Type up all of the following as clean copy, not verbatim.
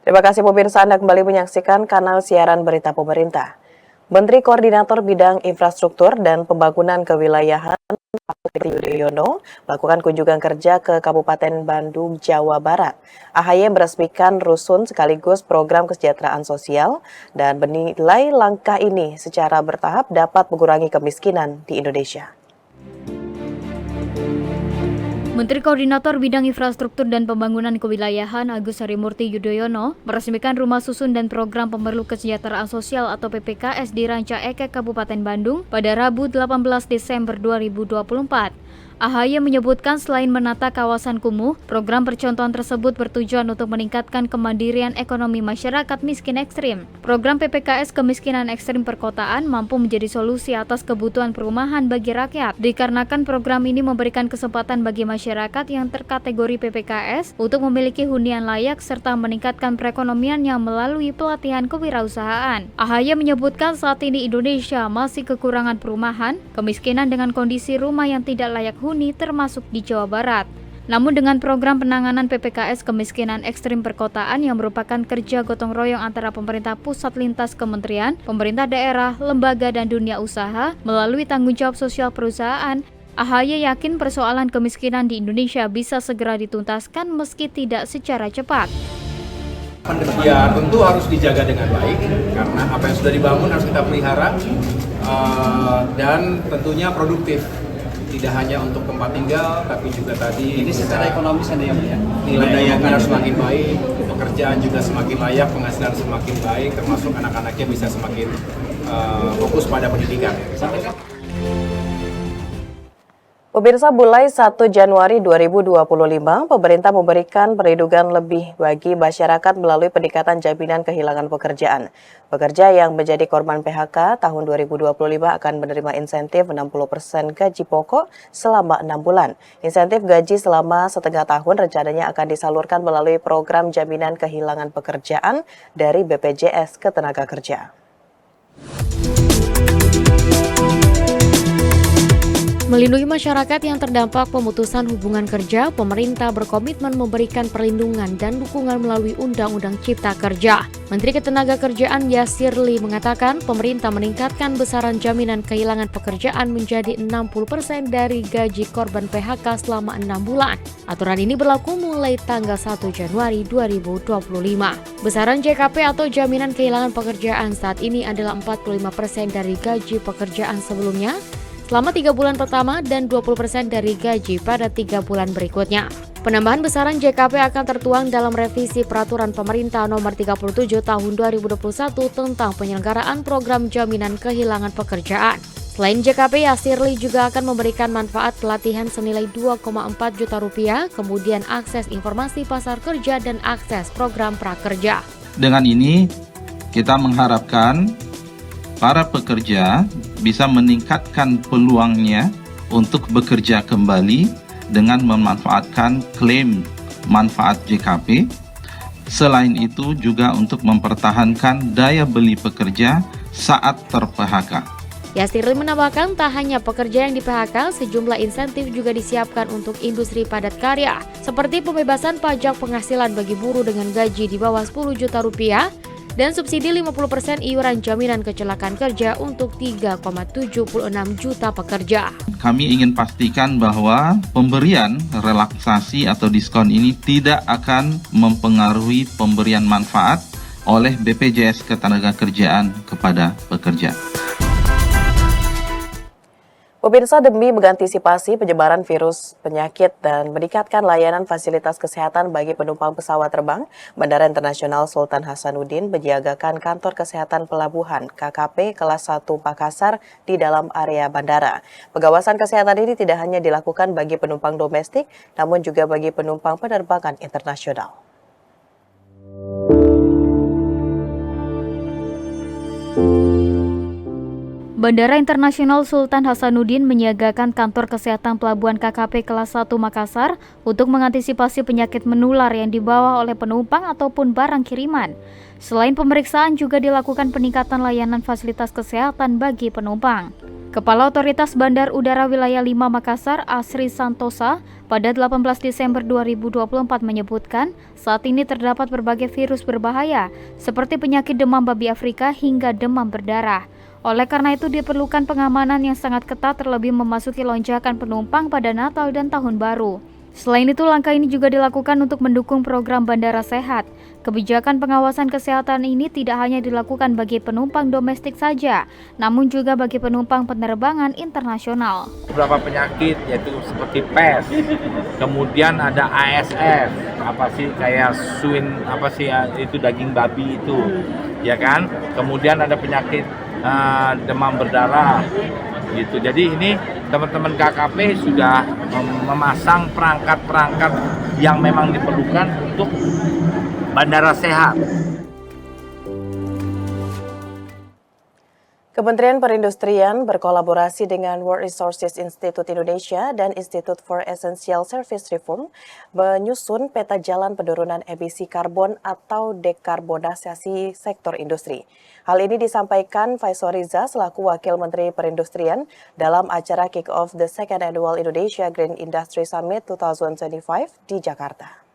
Terima kasih pemirsa, Anda kembali menyaksikan kanal siaran berita pemerintah. Menteri Koordinator Bidang Infrastruktur dan Pembangunan Kewilayahan Pak Yudhoyono melakukan kunjungan kerja ke Kabupaten Bandung, Jawa Barat. AHY meresmikan rusun sekaligus program kesejahteraan sosial dan menilai langkah ini secara bertahap dapat mengurangi kemiskinan di Indonesia. Menteri Koordinator Bidang Infrastruktur dan Pembangunan Kewilayahan Agus Harimurti Yudhoyono meresmikan Rumah Susun dan Program Pemerlu Kesejahteraan Sosial atau PPKS di Ranca Ekek, Kabupaten Bandung pada Rabu 18 Desember 2024. AHY menyebutkan selain menata kawasan kumuh, program percontohan tersebut bertujuan untuk meningkatkan kemandirian ekonomi masyarakat miskin ekstrim. Program PPKS Kemiskinan Ekstrim Perkotaan mampu menjadi solusi atas kebutuhan perumahan bagi rakyat, dikarenakan program ini memberikan kesempatan bagi masyarakat yang terkategori PPKS untuk memiliki hunian layak serta meningkatkan perekonomiannya melalui pelatihan kewirausahaan. AHY menyebutkan saat ini Indonesia masih kekurangan perumahan, kemiskinan dengan kondisi rumah yang tidak layak huni termasuk di Jawa Barat. Namun dengan program penanganan PPKS Kemiskinan Ekstrim Perkotaan yang merupakan kerja gotong royong antara pemerintah pusat lintas kementerian, pemerintah daerah, lembaga dan dunia usaha melalui tanggung jawab sosial perusahaan, AHY yakin persoalan kemiskinan di Indonesia bisa segera dituntaskan meski tidak secara cepat. Ya tentu harus dijaga dengan baik karena apa yang sudah dibangun harus kita pelihara dan tentunya produktif. Tidak hanya untuk tempat tinggal, tapi juga tadi ini secara ekonomis ada yang nilai daya harus semakin baik, pekerjaan juga semakin layak, penghasilan semakin baik, termasuk anak-anaknya bisa semakin fokus pada pendidikan. Pemirsa, mulai 1 Januari 2025, pemerintah memberikan perlindungan lebih bagi masyarakat melalui peningkatan jaminan kehilangan pekerjaan. Pekerja yang menjadi korban PHK tahun 2025 akan menerima insentif 60% gaji pokok selama 6 bulan. Insentif gaji selama setengah tahun rencananya akan disalurkan melalui program jaminan kehilangan pekerjaan dari BPJS Ketenagakerjaan. Melindungi masyarakat yang terdampak pemutusan hubungan kerja, pemerintah berkomitmen memberikan perlindungan dan dukungan melalui Undang-Undang Cipta Kerja. Menteri Ketenagakerjaan Yasir Ly mengatakan pemerintah meningkatkan besaran jaminan kehilangan pekerjaan menjadi 60% dari gaji korban PHK selama 6 bulan. Aturan ini berlaku mulai tanggal 1 Januari 2025. Besaran JKP atau jaminan kehilangan pekerjaan saat ini adalah 45% dari gaji pekerjaan sebelumnya selama 3 bulan pertama dan 20% dari gaji pada 3 bulan berikutnya. Penambahan besaran JKP akan tertuang dalam revisi Peraturan Pemerintah Nomor 37 Tahun 2021 tentang penyelenggaraan program jaminan kehilangan pekerjaan. Selain JKP, Yasir Ly juga akan memberikan manfaat pelatihan senilai 2,4 juta rupiah, kemudian akses informasi pasar kerja dan akses program prakerja. Dengan ini, kita mengharapkan para pekerja bisa meningkatkan peluangnya untuk bekerja kembali dengan memanfaatkan klaim manfaat JKP. Selain itu juga untuk mempertahankan daya beli pekerja saat ter-PHK. Yasir Ly menambahkan tak hanya pekerja yang di-PHK, sejumlah insentif juga disiapkan untuk industri padat karya, seperti pembebasan pajak penghasilan bagi buruh dengan gaji di bawah 10 juta rupiah, dan subsidi 50% iuran jaminan kecelakaan kerja untuk 3,76 juta pekerja. Kami ingin pastikan bahwa pemberian relaksasi atau diskon ini tidak akan mempengaruhi pemberian manfaat oleh BPJS Ketenagakerjaan kepada pekerja. Pemirsa, demi mengantisipasi penyebaran virus penyakit dan meningkatkan layanan fasilitas kesehatan bagi penumpang pesawat terbang, Bandara Internasional Sultan Hasanuddin menyiagakan kantor kesehatan pelabuhan KKP kelas 1 Makassar di dalam area bandara. Pengawasan kesehatan ini tidak hanya dilakukan bagi penumpang domestik, namun juga bagi penumpang penerbangan internasional. Bandara Internasional Sultan Hasanuddin menyiagakan kantor kesehatan pelabuhan KKP kelas 1 Makassar untuk mengantisipasi penyakit menular yang dibawa oleh penumpang ataupun barang kiriman. Selain pemeriksaan juga dilakukan peningkatan layanan fasilitas kesehatan bagi penumpang. Kepala Otoritas Bandar Udara Wilayah 5 Makassar, Asri Santosa, pada 18 Desember 2024 menyebutkan saat ini terdapat berbagai virus berbahaya seperti penyakit demam babi Afrika hingga demam berdarah. Oleh karena itu diperlukan pengamanan yang sangat ketat terlebih memasuki lonjakan penumpang pada Natal dan Tahun Baru. Selain itu, langkah ini juga dilakukan untuk mendukung program Bandara Sehat. Kebijakan pengawasan kesehatan ini tidak hanya dilakukan bagi penumpang domestik saja, namun juga bagi penumpang penerbangan internasional. Beberapa penyakit yaitu seperti pes, kemudian ada ASF, kayak swine, itu daging babi itu, ya kan? Kemudian ada penyakit demam berdarah. Gitu. Jadi ini teman-teman KKP sudah memasang perangkat-perangkat yang memang diperlukan untuk bandara sehat. Kementerian Perindustrian berkolaborasi dengan World Resources Institute Indonesia dan Institute for Essential Service Reform menyusun peta jalan penurunan emisi karbon atau dekarbonasi sektor industri. Hal ini disampaikan Faisal Riza selaku Wakil Menteri Perindustrian dalam acara Kick-Off the Second Annual Indonesia Green Industry Summit 2025 di Jakarta.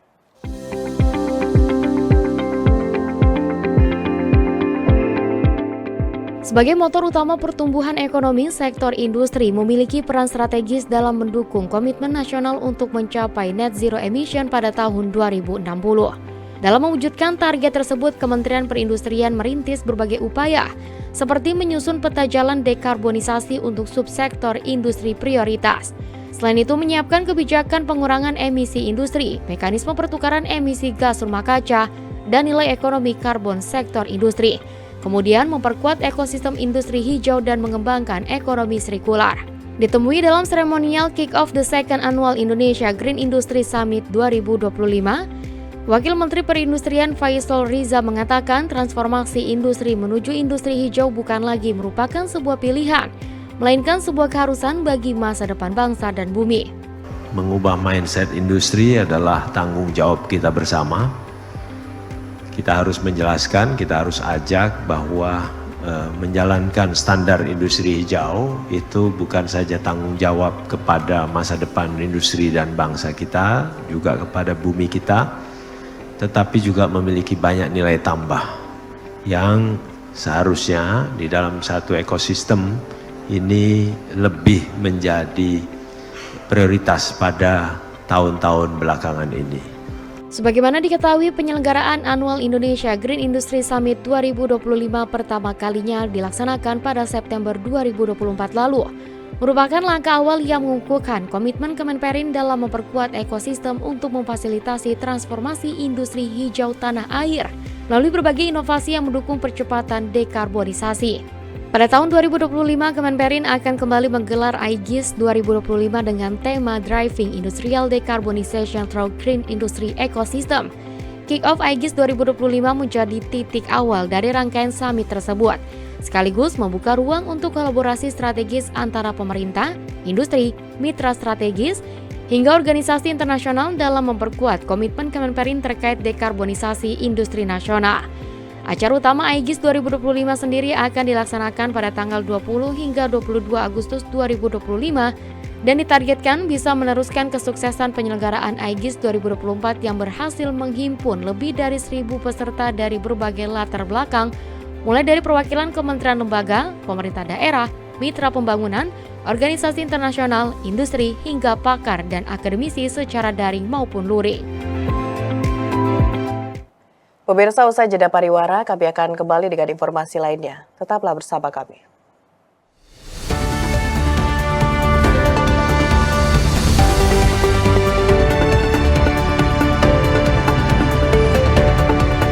Sebagai motor utama pertumbuhan ekonomi, sektor industri memiliki peran strategis dalam mendukung komitmen nasional untuk mencapai net zero emission pada tahun 2060. Dalam mewujudkan target tersebut, Kementerian Perindustrian merintis berbagai upaya, seperti menyusun peta jalan dekarbonisasi untuk subsektor industri prioritas. Selain itu, menyiapkan kebijakan pengurangan emisi industri, mekanisme pertukaran emisi gas rumah kaca, dan nilai ekonomi karbon sektor industri. Kemudian memperkuat ekosistem industri hijau dan mengembangkan ekonomi sirkular. Ditemui dalam seremonial Kick-Off the Second Annual Indonesia Green Industry Summit 2025, Wakil Menteri Perindustrian Faisal Riza mengatakan transformasi industri menuju industri hijau bukan lagi merupakan sebuah pilihan, melainkan sebuah keharusan bagi masa depan bangsa dan bumi. Mengubah mindset industri adalah tanggung jawab kita bersama. Kita harus menjelaskan, kita harus ajak bahwa menjalankan standar industri hijau itu bukan saja tanggung jawab kepada masa depan industri dan bangsa kita, juga kepada bumi kita, tetapi juga memiliki banyak nilai tambah yang seharusnya di dalam satu ekosistem ini lebih menjadi prioritas pada tahun-tahun belakangan ini. Sebagaimana diketahui, penyelenggaraan Annual Indonesia Green Industry Summit 2025 pertama kalinya dilaksanakan pada September 2024 lalu. Merupakan langkah awal yang mengukuhkan komitmen Kemenperin dalam memperkuat ekosistem untuk memfasilitasi transformasi industri hijau tanah air melalui berbagai inovasi yang mendukung percepatan dekarbonisasi. Pada tahun 2025, Kemenperin akan kembali menggelar IGIS 2025 dengan tema Driving Industrial Decarbonization Through Green Industry Ecosystem. Kick-Off IGIS 2025 menjadi titik awal dari rangkaian summit tersebut, sekaligus membuka ruang untuk kolaborasi strategis antara pemerintah, industri, mitra strategis, hingga organisasi internasional dalam memperkuat komitmen Kemenperin terkait dekarbonisasi industri nasional. Acara utama IGIS 2025 sendiri akan dilaksanakan pada tanggal 20 hingga 22 Agustus 2025 dan ditargetkan bisa meneruskan kesuksesan penyelenggaraan IGIS 2024 yang berhasil menghimpun lebih dari 1.000 peserta dari berbagai latar belakang, mulai dari perwakilan kementerian lembaga, pemerintah daerah, mitra pembangunan, organisasi internasional, industri, hingga pakar dan akademisi secara daring maupun luring. Pemirsa, usai jeda pariwara, kami akan kembali dengan informasi lainnya. Tetaplah bersama kami.